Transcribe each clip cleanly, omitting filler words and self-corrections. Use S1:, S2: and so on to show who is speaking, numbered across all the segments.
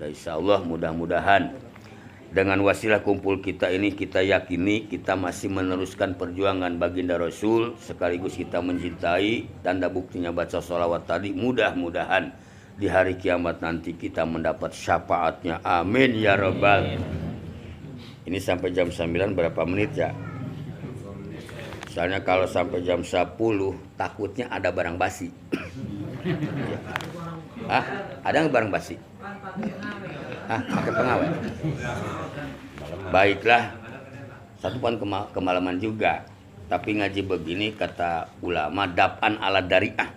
S1: Dan insya Allah mudah-mudahan dengan wasilah kumpul kita ini kita yakini kita masih meneruskan perjuangan baginda Rasul, sekaligus kita mencintai. Tanda buktinya baca sholawat tadi, mudah-mudahan di hari kiamat nanti kita mendapat syafaatnya. Amin ya rabbal. Ini sampai jam 9 berapa menit ya? Misalnya kalau sampai jam 10 takutnya ada barang basi. Hah? Ada nggak barang basi? Hah? Pakai pengawet? Baiklah, satu poin kemalaman juga. Tapi ngaji begini kata ulama, dap'an ala dari'ah.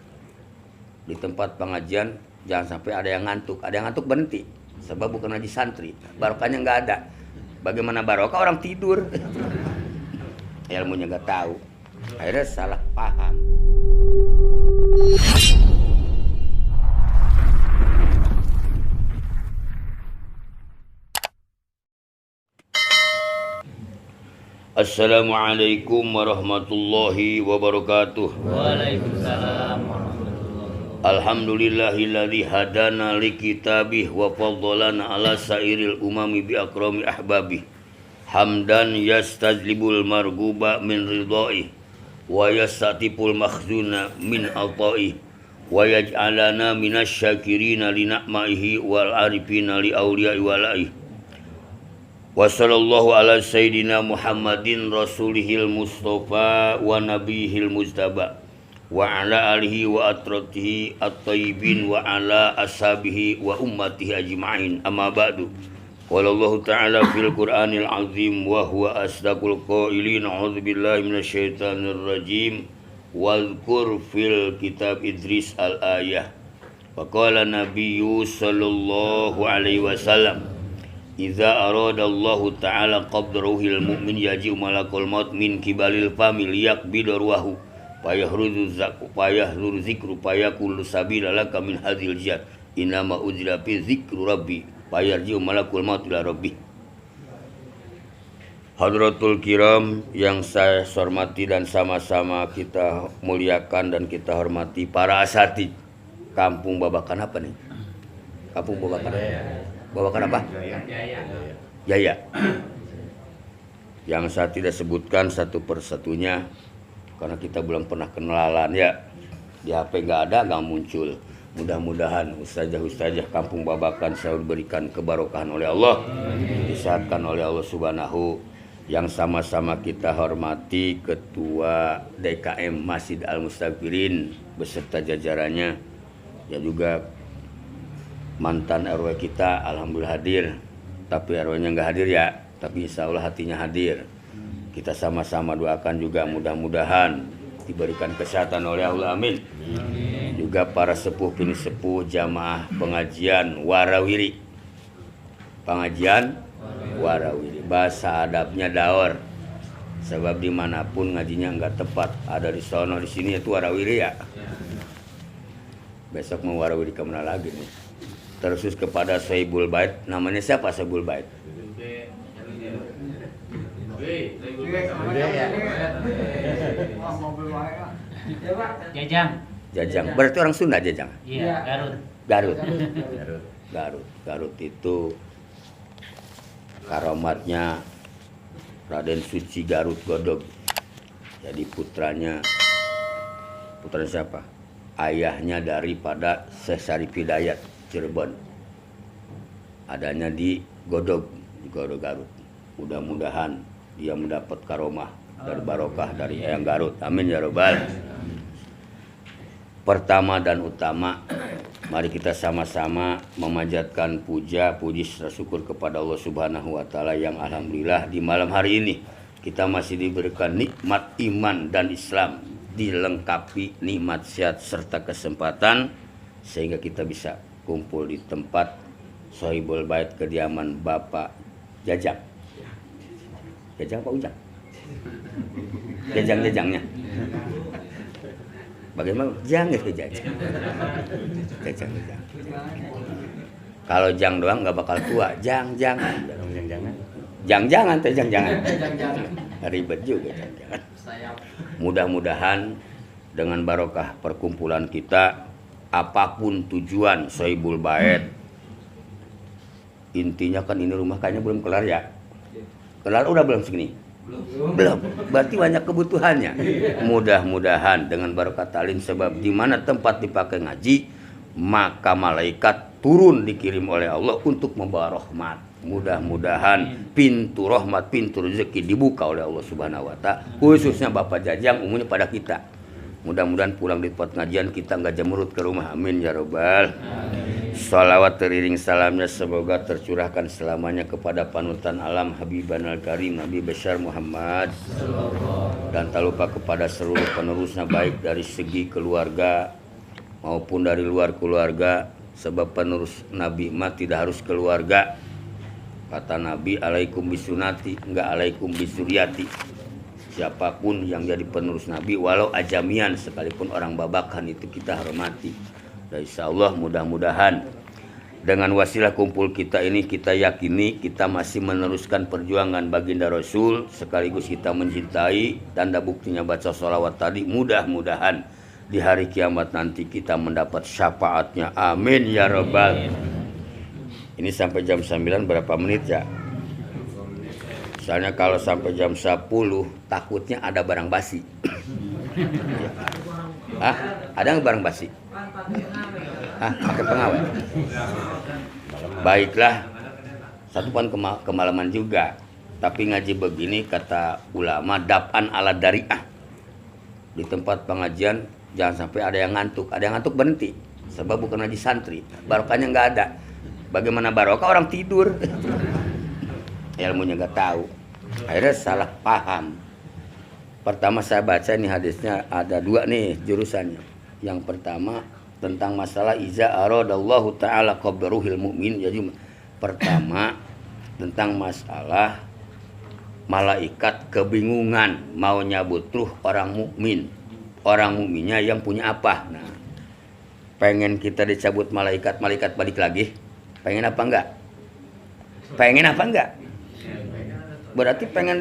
S1: Di tempat pengajian jangan sampai ada yang ngantuk. Ada yang ngantuk berhenti, sebab bukan ngaji santri. Barokahnya nggak ada. Bagaimana barokah orang tidur? Ilmunya nggak tahu. Akhirnya salah paham. Assalamualaikum warahmatullahi wabarakatuh.
S2: Waalaikumsalam.
S1: Alhamdulillahilladzi hadana likitabih wa faddalana ala sairil umami bi akrami ahbabih. Hamdan yastajlibul marguba min ridhaih wa yastatipul makhzuna min ataih wa yaj'alana minasyakirina li ni'maihi wal arifina li awliya'i walaih. Wa sallallahu ala sayyidina Muhammadin rasulihil mustafa wa nabiyihil mujtaba wa ala alihi wa atratihi at-tayyibin wa ala ashabihi wa ummatihi ajma'in. Amma ba'du. Qala Allah ta'ala fil Qur'anil azim wa huwa asdaqul qailin. A'udzu billahi minasyaitonir rajim. Wadhkur fil kitab Idris al-ayah. Wa qala nabiyyu sallallahu alaihi wasallam, idza arada Allah ta'ala qabda ruhil mu'min yaji'u malakul maut min kibalil famil yaqbidu ruhahu fayahduru zikru fayaqulu sabila laka min hadzal jihad inama uzila fi zikru rabbi fayarji'u malakul maut ila rabbi. Hadratul kiram yang saya hormati dan sama-sama kita muliakan dan kita hormati para asatidz Kampung Babakan apa nih? Kampung Babakan. Babakan apa? Jaya. Yang saya tidak sebutkan satu persatunya karena kita belum pernah kenalan ya. Di HP nggak ada, nggak muncul. Mudah-mudahan ustazah-ustazah Kampung Babakan selalu diberikan kebarokahan oleh Allah, disehatkan oleh Allah Subhanahu. Yang sama-sama kita hormati Ketua DKM Masjid Al-Mustaghfirin beserta jajarannya, ya juga mantan RW kita alhamdulillah hadir, tapi RW-nya nggak hadir ya, tapi insya Allah hatinya hadir. Kita sama-sama doakan juga mudah-mudahan diberikan kesehatan oleh Allah, amin. Juga para sepuh kini sepuh jamaah pengajian warawiri, pengajian warawiri, bahasa adabnya daor, sebab dimanapun ngajinya nggak tepat, ada di sono di sini itu warawiri ya. Besok mau warawiri kemana lagi nih? Terus kepada Sohibul Bait, namanya siapa Sohibul Bait? Jajang. Berarti orang Sunda Jajang?
S2: Iya,
S1: Garut. Garut itu karomatnya Raden Suci Garut Godog. Jadi putranya siapa? Ayahnya daripada Syekh Syarif Hidayat Cirebon, adanya di Godog Garut. Mudah-mudahan dia mendapat karomah dari barokah dari Eyang Garut, amin ya robbal. Pertama dan utama, mari kita sama-sama memanjatkan puji syukur kepada Allah Subhanahu wa taala yang alhamdulillah di malam hari ini kita masih diberikan nikmat iman dan Islam, dilengkapi nikmat sehat serta kesempatan sehingga kita bisa kumpul di tempat Sohibul Bait kediaman Bapak Jajang. Jajang Pak Ujang? Jajang-jajangnya. Bagaimana? Jang itu Jajang. Jajang. Kalau jang doang nggak bakal tua. Jang-jangan. Jang-jangan. Ribet juga jang-jangan. Mudah-mudahan dengan barokah perkumpulan kita, apapun tujuan Sohibul Bait, Intinya kan ini rumah kayaknya belum kelar ya. Kelar udah belum segini? Belum. Berarti banyak kebutuhannya. Mudah-mudahan dengan barokah ta'lim, sebab di mana tempat dipakai ngaji, maka malaikat turun dikirim oleh Allah untuk membawa rahmat. Mudah-mudahan pintu rahmat, pintu rezeki dibuka oleh Allah Subhanahu wa Ta'ala, khususnya Bapak Jajang, umumnya pada kita. Mudah-mudahan pulang di tempat ngajian kita nggak jamurut ke rumah. Amin ya robbal. Salawat teriring salamnya semoga tercurahkan selamanya kepada panutan alam Habiban al-Karim Nabi besar Muhammad, dan tak lupa kepada seluruh penerusnya, baik dari segi keluarga maupun dari luar keluarga. Sebab penerus Nabi mah tidak harus keluarga. Kata Nabi, alaikum bisunati, enggak alaikum bisuriyati. Siapapun yang jadi penerus Nabi, walau ajamian sekalipun orang babakan, itu kita hormati. Dan insya Allah mudah-mudahan dengan wasilah kumpul kita ini, kita yakini kita masih meneruskan perjuangan baginda Rasul, sekaligus kita mencintai. Tanda buktinya baca sholawat tadi. Mudah-mudahan di hari kiamat nanti kita mendapat syafaatnya. Amin ya rabbal. Ini sampai jam 9 berapa menit ya? Misalnya kalau sampai jam 10 takutnya ada barang basi. Ah, ada nggak barang basi? Ah, pakai pengawet. Baiklah, satu pun kemalaman juga. Tapi ngaji begini kata ulama, dap'an ala dari'ah. Di tempat pengajian jangan sampai ada yang ngantuk. Ada yang ngantuk berhenti, sebab bukan ngaji santri. Barokahnya nggak ada. Bagaimana barokah orang tidur? Ilmunya nggak tahu. Akhirnya salah paham. Pertama saya baca ini hadisnya ada 2 nih jurusannya. Yang pertama tentang masalah iza aradallahu ta'ala qabruhil mu'min. Jadi pertama tentang masalah malaikat kebingungan mau nyabut ruh orang mukmin. Orang mukminnya yang punya apa? Nah, pengen kita dicabut malaikat balik lagi? Pengen apa enggak? Pengen apa enggak? Berarti pengen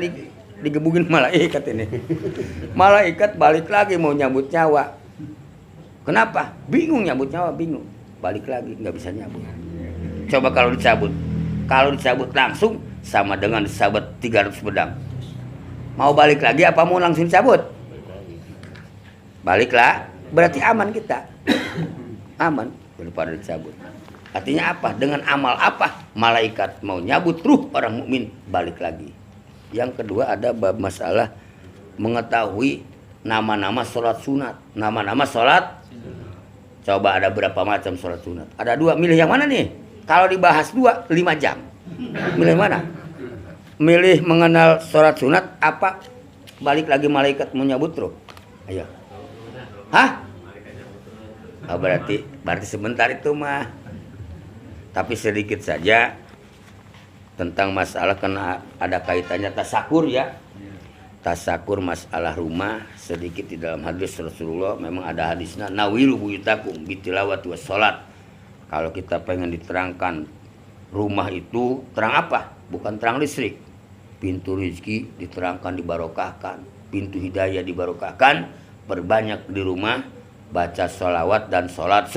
S1: digebugin malaikat ini. Malaikat balik lagi mau nyabut nyawa. Kenapa? Bingung nyabut nyawa, bingung. Balik lagi nggak bisa nyabut. Coba kalau dicabut. Kalau dicabut langsung sama dengan disabet 300 pedang. Mau balik lagi apa mau langsung cabut? Baliklah, berarti aman kita. Aman daripada dicabut. Artinya apa? Dengan amal apa? Malaikat mau nyabut ruh orang mukmin balik lagi. Yang kedua ada bab masalah mengetahui nama-nama sholat sunat. Nama-nama sholat. Coba ada berapa macam sholat sunat? Ada 2. Milih yang mana nih? Kalau dibahas 2, 5 jam. Milih mana? Milih mengenal sholat sunat apa? Balik lagi malaikat mau nyabut ruh. Ayo. Hah? Oh, berarti sebentar itu mah. Tapi sedikit saja tentang masalah, karena ada kaitannya tasakur ya. Tasakur masalah rumah, sedikit di dalam hadis Rasulullah memang ada hadisnya, nawilu buyutakum bitilawat was sholat. Kalau kita pengen diterangkan rumah itu terang apa? Bukan terang listrik. Pintu rezeki diterangkan, dibarokahkan. Pintu hidayah dibarokahkan. Perbanyak di rumah baca sholawat dan sholat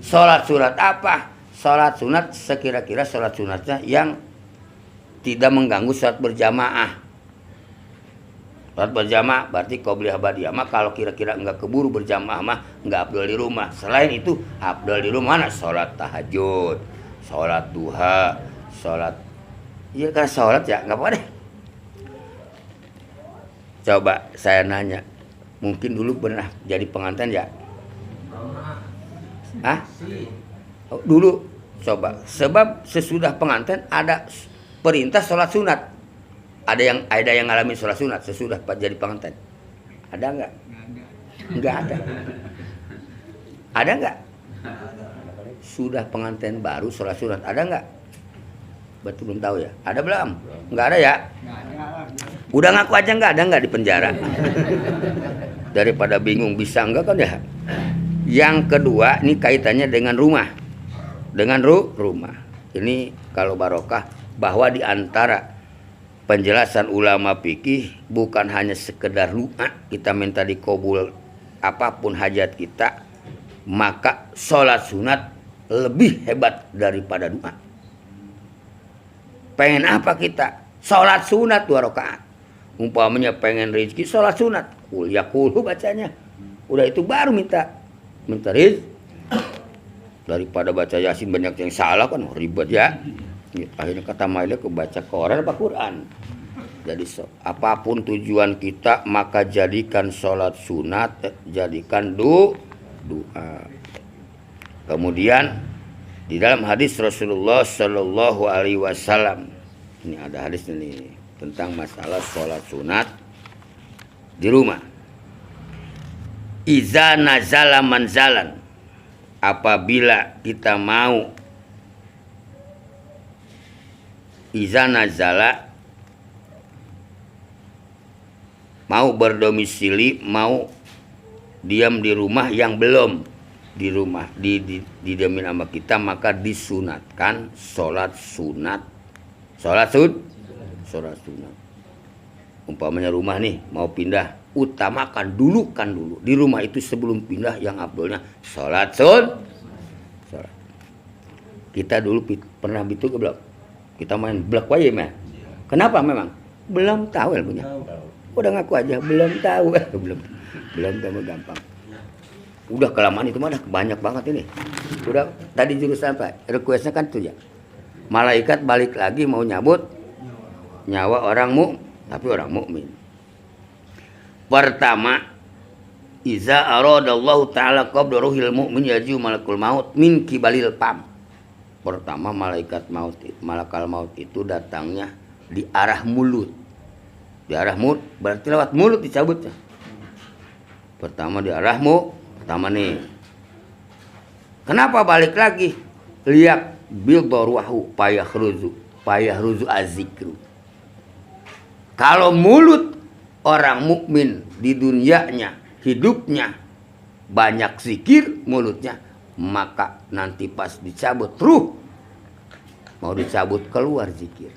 S1: sholat surat apa? Sholat sunat sekira-kira sholat sunatnya yang tidak mengganggu sholat berjamaah. Sholat berjamaah berarti qobliyah ba'diyah mah kalau kira-kira enggak keburu berjamaah mah enggak afdal di rumah. Selain itu afdal di rumah mana? Sholat tahajud, sholat duha, sholat. Iya kan sholat ya, enggak apa-apa deh. Coba saya nanya, mungkin dulu pernah jadi pengantin ya? Hah? Dulu coba, sebab sesudah pengantin ada perintah sholat sunat. Ada yang ngalamin sholat sunat sesudah jadi pengantin? Ada enggak? Enggak ada. Ada enggak? Sudah pengantin baru sholat sunat, ada enggak? Betul belum tahu ya? Ada belum? Enggak ada ya? Udah ngaku aja enggak di penjara. Daripada bingung bisa enggak kan ya? Yang kedua, ini kaitannya dengan rumah. Dengan rumah. Ini kalau barokah bahwa di antara penjelasan ulama fikih bukan hanya sekedar doa kita minta dikabul apapun hajat kita, maka sholat sunat lebih hebat daripada doa. pengen apa kita? Sholat sunat 2 rakaat. Umpamanya pengen rezeki, sholat sunat. Kul yakulu bacanya. Udah itu baru minta rezeki. Daripada baca Yasin banyak yang salah kan ribet ya. Akhirnya kata Maila kebaca Quran apa Quran. Jadi apapun tujuan kita maka jadikan sholat sunat, jadikan doa. Kemudian di dalam hadis Rasulullah Shallallahu Alaihi Wasallam, ini ada hadis ini tentang masalah sholat sunat di rumah. Iza nazala manzalan, apabila kita mau iza nazala, mau berdomisili, mau diam di rumah yang belum di rumah didiamin sama kita, maka disunatkan sholat sunat. Sholat sunat. Umpamanya rumah nih mau pindah, utamakan dulu di rumah itu sebelum pindah yang abdulnya sholat sunat. Kita dulu pernah itu belum? Kita main blak wae mah. Kenapa memang? Belum tahu punya. Udah ngaku aja belum tahu. belum tahu gampang. Udah kelamaan itu mah banyak banget ini. Udah tadi jurusan apa? Requestnya kan tuh ya. Malaikat balik lagi mau nyabut nyawa tapi orang mukmin. Pertama, iza aradallahu ta'ala qabda ruhil mu'min yaju malakul maut min kibalil pam. Pertama malakal maut itu datangnya di arah mulut. Di arah mulut berarti lewat mulut dicabutnya. Pertama di arah pertama nih. Kenapa balik lagi? Lihat bil darwahu payahruzu azikru. Kalau mulut orang mukmin di dunianya, hidupnya banyak zikir mulutnya, maka nanti pas dicabut ruh mau dicabut keluar zikir.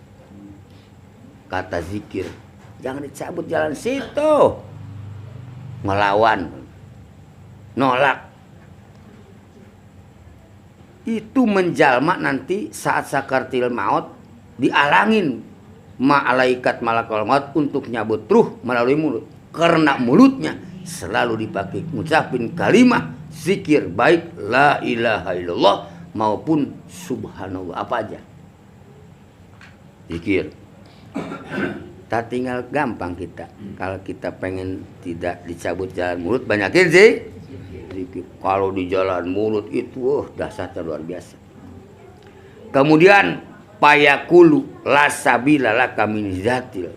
S1: Kata zikir, jangan dicabut jalan situ. Ngelawan, nolak. Itu menjalma nanti saat sakaratil maut dialangin malaikat malakul maut untuk nyabut ruh melalui mulut. Karena mulutnya selalu dipakai ngucapin kalimat zikir baik la ilaha illallah maupun subhanallah, apa aja zikir. Tak tinggal gampang kita. Kalau kita pengen tidak dicabut jalan mulut, banyakin zikir. Kalau di jalan mulut itu dasarnya luar biasa. Kemudian payakulu la sabila laka min zatil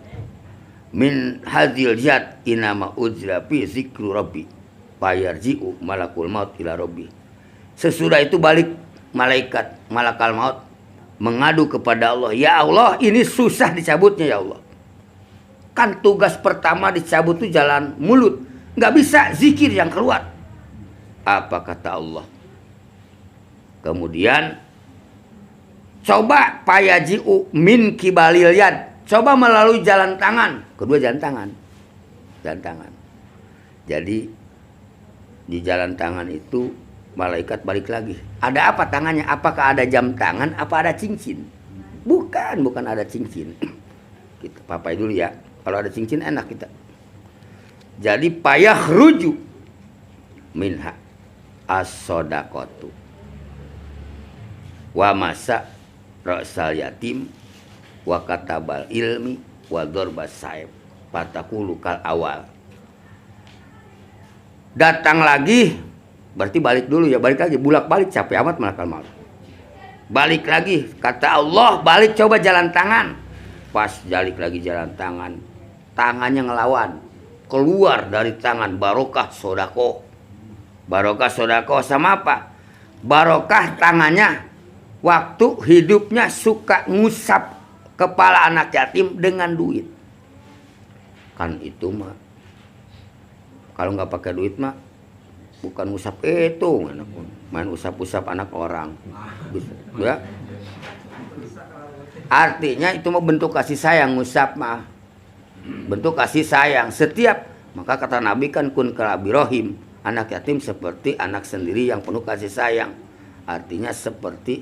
S1: min hadhil jat inama ujra fi zikru rabbi payarji'u malakul maut ila rabbi. Sesudah itu balik malakal maut mengadu kepada Allah, ya Allah ini susah dicabutnya ya Allah. Kan tugas pertama dicabut itu jalan mulut, nggak bisa zikir yang keluar. Apa kata Allah? Kemudian coba payaji'u min kibalil yad, coba melalui jalan tangan. Kedua jalan tangan. Jadi di jalan tangan itu malaikat balik lagi. Ada apa tangannya? Apakah ada jam tangan? Apa ada cincin? Bukan ada cincin. Kita papai dulu ya. Kalau ada cincin enak kita. Jadi payah ruju minha as-sodaqatu wa masa ra'sal yatim wa katabal ilmi wa dorbas saib patakulu kal awal. Datang lagi berarti balik dulu ya, balik lagi, bulak balik, capek amat malakal maut. Balik lagi, kata Allah, balik coba jalan tangan. Pas balik lagi jalan tangan, tangannya ngelawan, keluar dari tangan barokah sodako. Barokah sodako sama apa? Barokah tangannya waktu hidupnya suka ngusap kepala anak yatim dengan duit. Kan itu mah kalau nggak pakai duit mah bukan ngusap itu, main usap-usap anak orang. Ya. Artinya itu mah bentuk kasih sayang, ngusap mah bentuk kasih sayang. Setiap, maka kata Nabi kan kun kalabirohim, anak yatim seperti anak sendiri yang penuh kasih sayang. Artinya seperti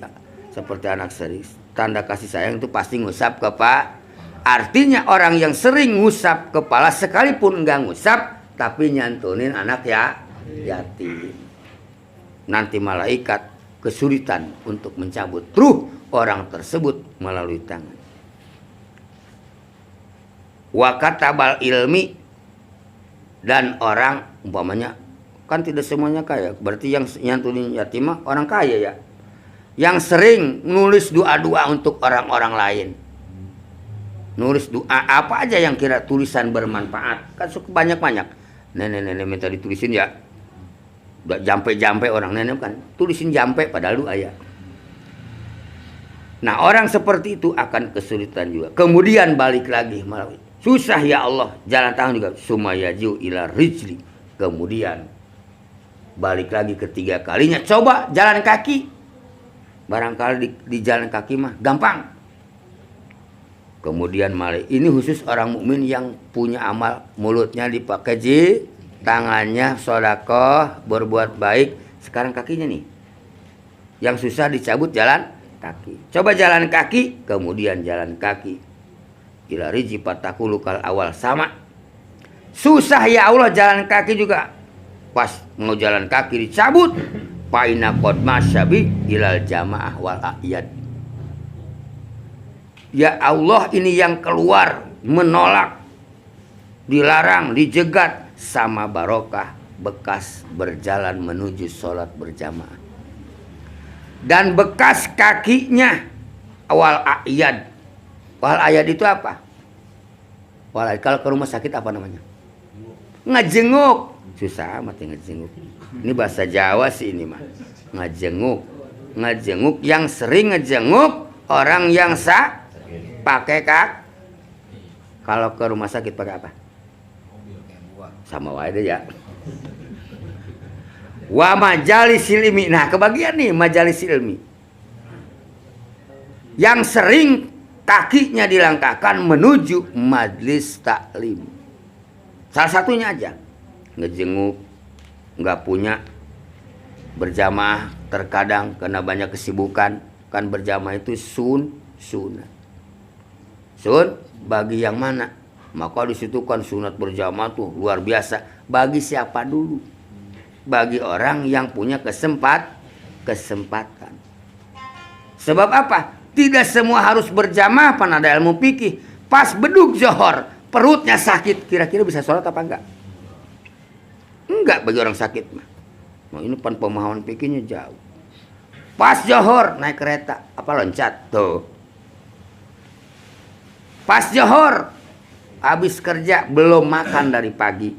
S1: anak sendiri. tanda kasih sayang itu pasti ngusap kepala. Artinya orang yang sering ngusap kepala sekalipun enggak ngusap tapi nyantunin anak ya yatim. Nanti malaikat kesulitan untuk mencabut ruh orang tersebut melalui tangan. Wa katabal ilmi, dan orang umpamanya kan tidak semuanya kaya, berarti yang nyantunin yatim orang kaya ya. Yang sering nulis doa-doa untuk orang-orang lain. Nulis doa apa aja yang kira tulisan bermanfaat. Kan suka banyak-banyak. Nenek-nenek minta ditulisin ya. Udah jampe-jampe orang nenek kan. Tulisin jampe padahal doa ya. Nah orang seperti itu akan kesulitan juga. Kemudian balik lagi melalui. Susah ya Allah. Jalan tangan juga. Sumayaju ila rijli. Kemudian balik lagi ketiga kalinya. Coba jalan kaki. Barangkali di jalan kaki mah gampang. Kemudian malah ini khusus orang mukmin yang punya amal, mulutnya dipakai tangannya sedekah, berbuat baik. Sekarang kakinya nih yang susah dicabut jalan kaki. Coba jalan kaki, kemudian jalan kaki. Ila riji patakulu kal awal sama. Susah ya Allah jalan kaki juga. Pas mau jalan kaki dicabut. Paina qad masyabi ilal jamaah wal a'yad. Ya Allah ini yang keluar menolak, dilarang, dijegat sama barokah bekas berjalan menuju sholat berjamaah. Dan bekas kakinya wal a'yad. Wal a'yad itu apa? Wal kalau ke rumah sakit apa namanya? Ngejenguk. Susah amat ya ngejenguk. Ini bahasa Jawa sih ini mah. Ngejenguk. Ngejenguk yang sering ngejenguk orang yang pakai kak. Kalau ke rumah sakit pakai apa? Sama wae deh ya. Wa majalis ilmi. Nah, kebagian nih majalis ilmi. Yang sering kakinya dilangkahkan menuju majlis taklim. Salah satunya aja. Ngejenguk, nggak punya berjamaah, terkadang karena banyak kesibukan, kan berjamaah itu sunat. Sun bagi yang mana? Maka di situ kan sunat berjamaah tuh luar biasa. Bagi siapa dulu? Bagi orang yang punya kesempatan. Sebab apa? Tidak semua harus berjamaah, pan ada ilmu fikih. Pas beduk zohor, perutnya sakit, kira-kira bisa sholat apa enggak? Enggak bagi orang sakit mah. Nah, ini pan pemahaman fikihnya jauh. Pas johor naik kereta apa loncat tuh. Pas johor habis kerja belum makan dari pagi.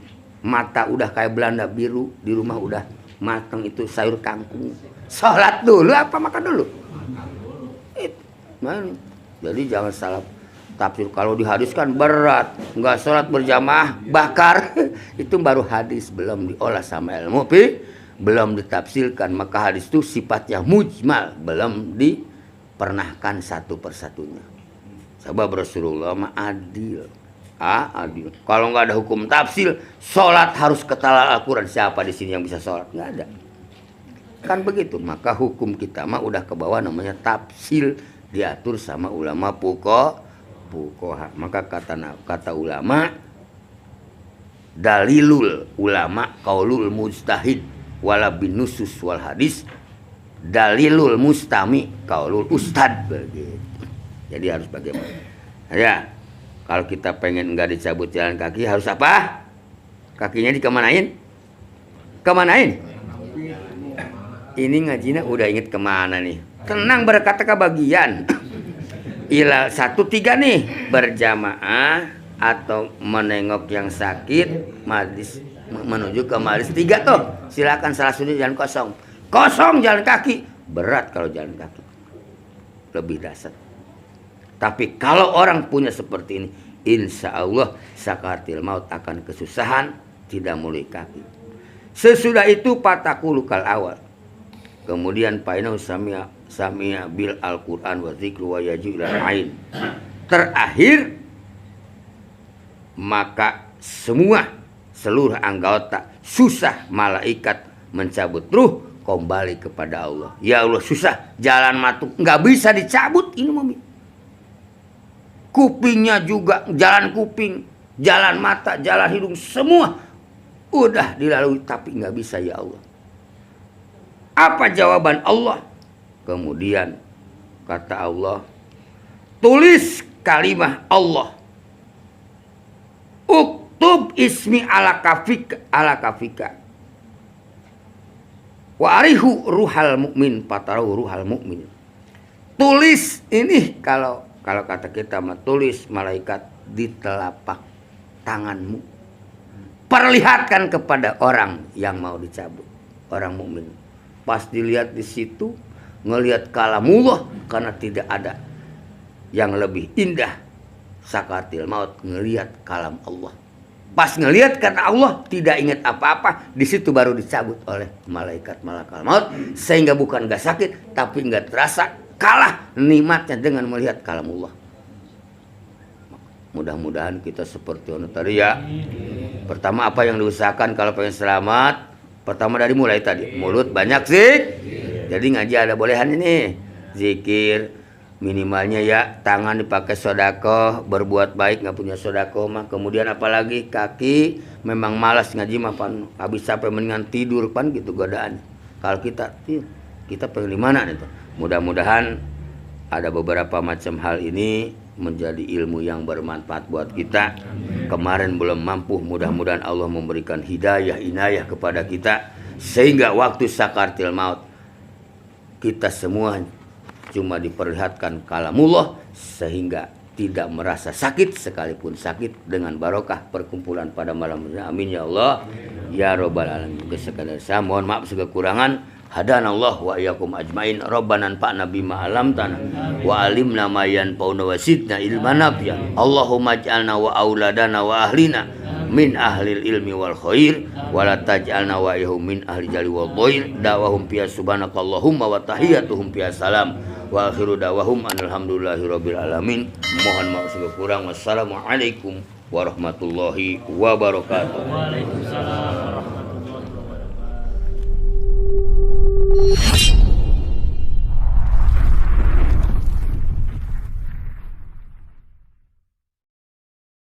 S1: Mata udah kayak Belanda biru, di rumah udah mateng itu sayur kangkung. Sholat dulu apa makan dulu? Jadi jangan salah tafsir. Kalau di hadis kan berat, nggak sholat berjamaah bakar. Itu baru hadis, belum diolah sama ilmu belum ditafsirkan. Maka hadis itu sifatnya mujmal, belum dipernahkan satu persatunya. Sebab Rasulullah mah adil. Adil. Kalau nggak ada hukum tafsir, sholat harus ketalal Al-Quran. Siapa di sini yang bisa sholat? Nggak ada. Kan begitu. Maka hukum kita mah udah ke bawah, namanya tafsir, diatur sama ulama fuqaha. Maka kata ulama, dalilul ulama qaulul mujtahid wala binusus wal hadis, dalilul mustami qaulul ustad. Begitu. Jadi harus bagaimana? Ya, kalau kita pengen enggak dicabut jalan kaki harus apa? Kakinya dikemanain? Kemanain? Ini ngajinya udah inget kemana nih? Tenang, berkata kebagian. Ilal 1, 3 nih, berjamaah atau menengok yang sakit, majlis menuju ke majlis 3 tuh. Silakan salah satu jalan kosong. Kosong jalan kaki, berat kalau jalan kaki. Lebih dasar. Tapi kalau orang punya seperti ini, insya Allah sakaratil maut akan kesusahan, tidak mulai kaki. Sesudah itu patakulu kal awal. Kemudian painau samia bil Al-Quran wa zikru wa yaju ila ain. Terakhir, maka seluruh anggota susah malaikat mencabut ruh kembali kepada Allah. Ya Allah, susah jalan matu nggak bisa dicabut ini Mami. Kupingnya juga, jalan kuping, jalan mata, jalan hidung, semua udah dilalui tapi nggak bisa ya Allah. Apa jawaban Allah? Kemudian kata Allah, tulis kalimah Allah. Uktub ismi ala kafika. Wa arihu ruhal mukmin patarahu ruhal mukmin. Tulis ini kalau kata kita mah tulis malaikat di telapak tanganmu. Perlihatkan kepada orang yang mau dicabut, orang mukmin. Pas dilihat di situ, ngelihat kalamullah karena tidak ada yang lebih indah sakaratil maut ngelihat kalam Allah. Pas ngelihat karena Allah tidak ingat apa-apa, di situ baru dicabut oleh malaikat malakal maut sehingga bukan gak sakit tapi nggak terasa, kalah nikmatnya dengan melihat kalamullah. Mudah-mudahan kita seperti itu tadi ya. Pertama apa yang diusahakan kalau pengen selamat? Pertama dari mulai tadi, mulut banyak jadi ngaji ada bolehan ini zikir, minimalnya ya tangan dipakai sodako, berbuat baik nggak punya sodako mah. Kemudian apalagi kaki memang malas ngaji mah pan habis sampai mendingan tidur pan gitu godaan. Kalau kita pengen di mana itu? Mudah-mudahan ada beberapa macam hal ini menjadi ilmu yang bermanfaat buat kita. Kemarin belum mampu, mudah-mudahan Allah memberikan hidayah inayah kepada kita sehingga waktu sakaratil maut kita semua cuma diperlihatkan kalamullah sehingga tidak merasa sakit sekalipun sakit dengan barokah perkumpulan pada malam ini. Amin ya Allah ya robbal alamin. Sekadar saya mohon maaf segala kekurangan. Hadanallah wa iyyakum ajmain. Rabbana anfa'na bima 'allamtana wa 'allimna ma yanfa'una wa zidna ilman nafi'a. Allahumma ij'alna wa auladana wa ahlina min ahlil ilmi wal khair wa la taj'alna wa iyyahum min ahli jali wal dhair. Da'wahum fiya subhanakallahumma wa tahiyyatuhum fiya salam wa akhiru da'wahum alhamdulillahi rabbil alamin. Mohon maaf segala kurang. Wassalamualaikum warahmatullahi wabarakatuh.
S2: Waalaikumsalam.